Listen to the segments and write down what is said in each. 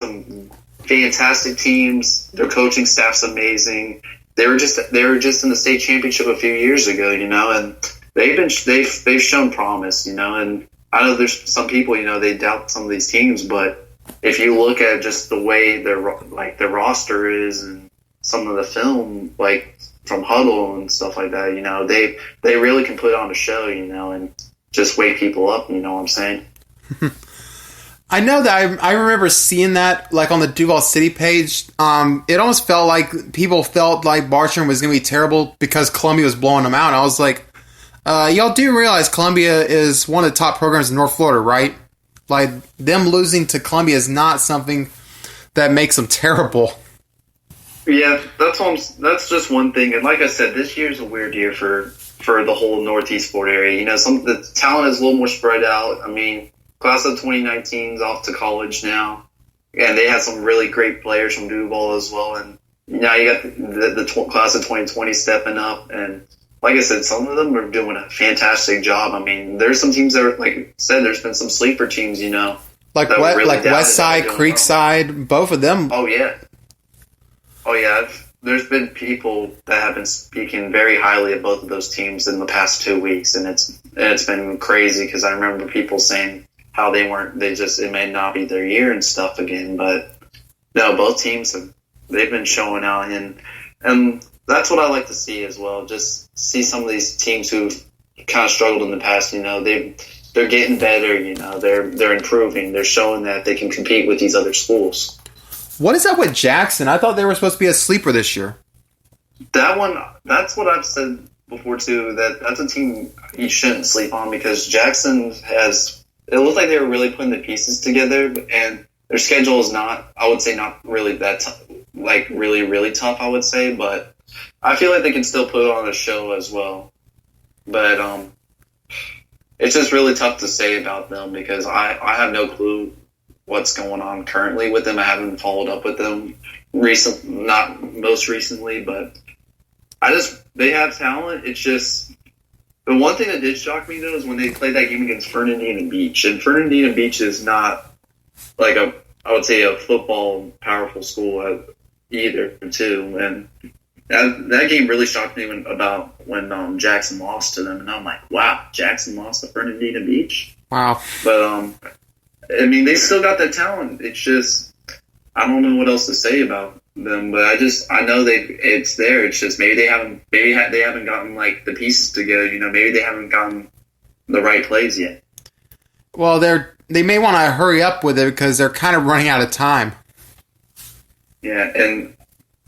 some fantastic teams. Their coaching staff's amazing. They were just in the state championship a few years ago, and they've shown promise, and I know there's some people, they doubt some of these teams, but if you look at just the way their roster is and some of the film, like from Huddle and stuff like that, they really can put on a show, and just wake people up. You know what I'm saying? I know that I remember seeing that like on the Duval City page. It almost felt like people felt like Bartram was going to be terrible because Columbia was blowing them out. I was like, y'all do realize Columbia is one of the top programs in North Florida, right? Like, them losing to Columbia is not something that makes them terrible. Yeah, that's just one thing. And like I said, this year's a weird year for the whole Northeast Florida area. The talent is a little more spread out. I mean, class of 2019 is off to college now, and they had some really great players from Duval as well. And now you got the class of 2020 stepping up, and like I said, some of them are doing a fantastic job. I mean, there's some teams that are, like I said, there's been some sleeper teams, like West Side, Creekside, both of them. Oh yeah. There's been people that have been speaking very highly of both of those teams in the past 2 weeks, and it's been crazy because I remember people saying how it may not be their year and stuff again, but no, both teams they've been showing out, and that's what I like to see as well. Just see some of these teams who've kind of struggled in the past. They're getting better. They're improving. They're showing that they can compete with these other schools. What is up with Jackson? I thought they were supposed to be a sleeper this year. That one, that's what I've said before too. That's a team you shouldn't sleep on because Jackson has. It looked like they were really putting the pieces together, and their schedule is not. I would say not really that really really tough. I would say, but I feel like they can still put on a show as well. But it's just really tough to say about them because I have no clue what's going on currently with them. I haven't followed up with them not most recently, but they have talent. It's just the one thing that did shock me though is when they played that game against Fernandina Beach, and Fernandina Beach is not like I would say a football powerful school either too, and that game really shocked me when Jackson lost to them, and I'm like, wow, Jackson lost to Fernandina Beach. Wow, but I mean, they still got that talent. It's just I don't know what else to say about them, but I know it's there. It's just maybe they haven't gotten like the pieces together. Maybe they haven't gotten the right plays yet. Well, they may want to hurry up with it because they're kind of running out of time. Yeah, and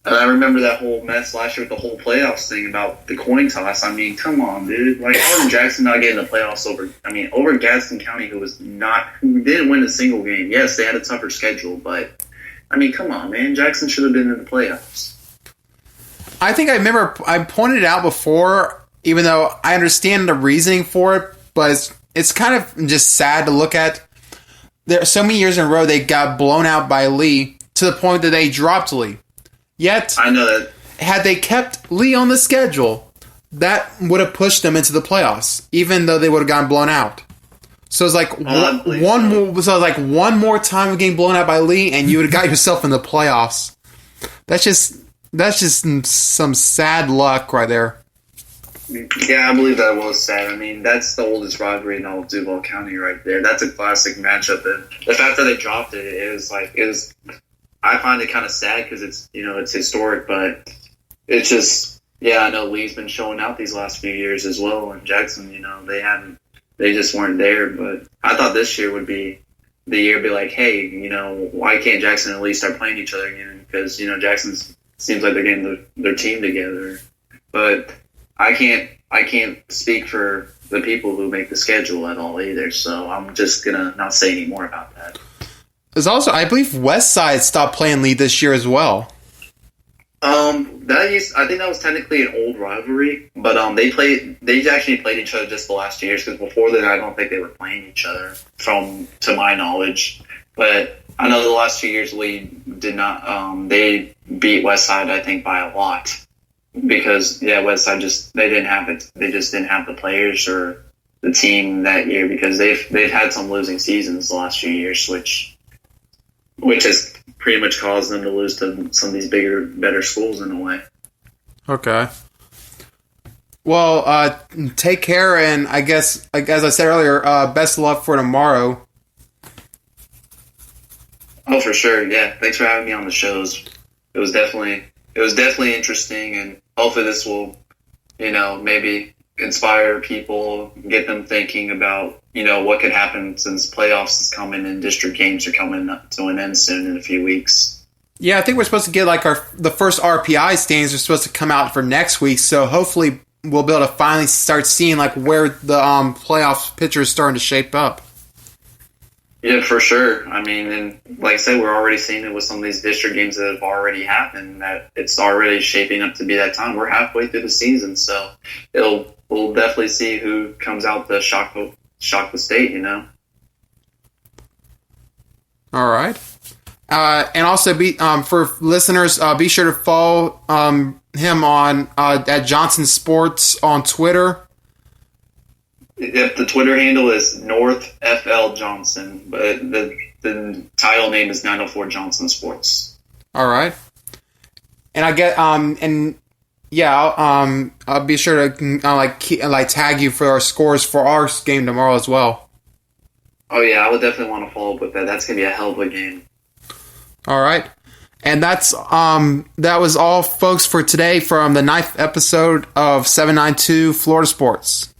I remember that whole mess last year with the whole playoffs thing about the coin toss. I mean, come on, dude. Like, how did Jackson not get in the playoffs over Gadsden County, who didn't win a single game? Yes, they had a tougher schedule, but, I mean, come on, man. Jackson should have been in the playoffs. I think I pointed it out before, even though I understand the reasoning for it, but it's kind of just sad to look at. There so many years in a row they got blown out by Lee to the point that they dropped Lee. Yet, I know that had they kept Lee on the schedule, that would have pushed them into the playoffs, even though they would have gotten blown out. So it's like one more time of getting blown out by Lee, and you would have got yourself in the playoffs. That's just some sad luck right there. Yeah, I believe that was sad. I mean, that's the oldest rivalry in all of Duval County right there. That's a classic matchup. And the fact that they dropped it I find it kind of sad because it's historic, but it's just, I know Lee's been showing out these last few years as well, and Jackson, they just weren't there, but I thought this year would be the year to be like, hey, why can't Jackson and Lee start playing each other again? Because, Jackson seems like they're getting their team together, but I can't speak for the people who make the schedule at all either, so I'm just gonna not say any more about that. There's also, I believe, West Side stopped playing Lee this year as well. I think that was technically an old rivalry, but they actually played each other just the last 2 years because before that I don't think they were playing each other to my knowledge. But I know the last 2 years Lee did not. They beat West Side I think by a lot because West Side they didn't have it. They just didn't have the players or the team that year because they've had some losing seasons the last few years, which has pretty much cause them to lose to some of these bigger, better schools in a way. Okay. Well, take care, and I guess, like as I said earlier, best of luck for tomorrow. Oh, for sure. Yeah. Thanks for having me on the shows. It was definitely interesting, and hopefully this will, maybe inspire people, get them thinking about, what could happen since playoffs is coming and district games are coming up to an end soon in a few weeks. Yeah, I think we're supposed to get the first RPI standings are supposed to come out for next week, so hopefully we'll be able to finally start seeing where the playoff picture is starting to shape up. Yeah, for sure. I mean, and like I said, we're already seeing it with some of these district games that have already happened, that it's already shaping up to be that time. We're halfway through the season, so we'll definitely see who comes out to shock the state, All right. And also, for listeners, be sure to follow him on at Johnson Sports on Twitter. Yep, the Twitter handle is North FL Johnson, but the title name is 904 Johnson Sports. All right. And I get I'll be sure to tag you for our scores for our game tomorrow as well. Oh yeah, I would definitely want to follow up with that. That's gonna be a hell of a game. All right. And that was all, folks, for today from the 9th episode of 792 Florida Sports.